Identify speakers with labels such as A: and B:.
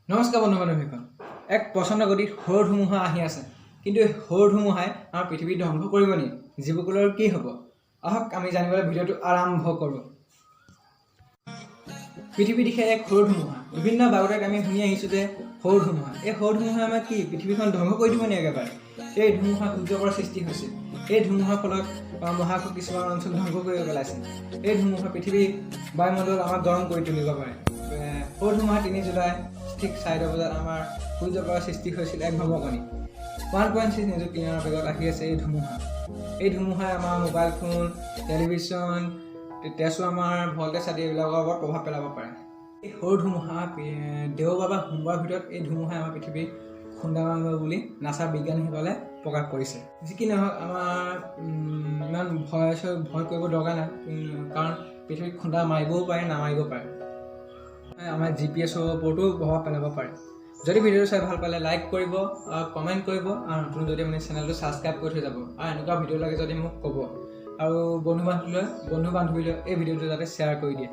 A: নমস্কাৰ বন্ধু বান্ধৱীসকল। এক প্ৰচণ্ড গতিত সৌৰ ধুমুহা আহি আছে, কিন্তু এই সৌৰ ধুমুহাই আমাৰ পৃথিৱী ধ্বংস কৰিব নি? জীৱকুলৰ কি হ'ব? আহক আমি জানিবলৈ ভিডিঅ'টো আৰম্ভ কৰোঁ। পৃথিৱী দিশে এক সৌৰ ধুমুহা। বিভিন্ন বাতৰিত আমি শুনি আহিছোঁ যে সৌৰ ধুমুহা। এই সৌৰ ধুমুহাই আমাৰ কি পৃথিৱীখন ধ্বংস কৰি দিব নি একেবাৰে? এই ধুমুহা সূৰ্যৰ পৰা সৃষ্টি হৈছে। এই ধুমুহাৰ ফলত মহাকাশৰ কিছুমান অঞ্চল ধ্বংস কৰি পেলাইছে। এই ধুমুহা পৃথিৱী বায়ুমণ্ডল আমাক গৰম কৰি তুলিব পাৰে। সৌৰ ধুমুহা 3 জুলাই ঠিক 4 বজাত আমাৰ সূৰ্যৰ পৰা সৃষ্টি হৈছিল এক ভৱকণি। 1.6 নিযুত কিলোমিটাৰ বেগত আহি আছে এই ধুমুহা। এই ধুমুহাই আমাৰ mobile phone, television, transformer, voltage আদি এইবিলাকৰ ওপৰত প্ৰভাৱ পেলাব পাৰে। এই সৌৰ ধুমুহা দেওবাৰ বা সোমবাৰৰ ভিতৰত এই ধুমুহাই আমাৰ পৃথিৱীক খুন্দা মাৰিব বুলি নাছাৰ বিজ্ঞানীসকলে প্ৰকাশ কৰিছে। যি কি নহওক আমাৰ ইমান ভয় কৰিব দৰকাৰ নাই, কাৰণ পৃথিৱীক খুন্দা মাৰিবও পাৰে, নামাৰিব পাৰে। আমাৰ GPS-ৰ ওপৰতো প্ৰভাৱ পেলাব পাৰে। যদি ভিডিঅ'টো চাই ভাল পালে লাইক কৰিব, কমেণ্ট কৰিব, আৰু নতুন যদি মানে চেনেলটো ছাবস্ক্ৰাইব কৰি থৈ যাব। আৰু এনেকুৱা ভিডিঅ' লাগে যদি মোক ক'ব, আৰু বন্ধু বান্ধৱীলৈ এই ভিডিঅ'টো যাতে শ্বেয়াৰ কৰি দিয়ে।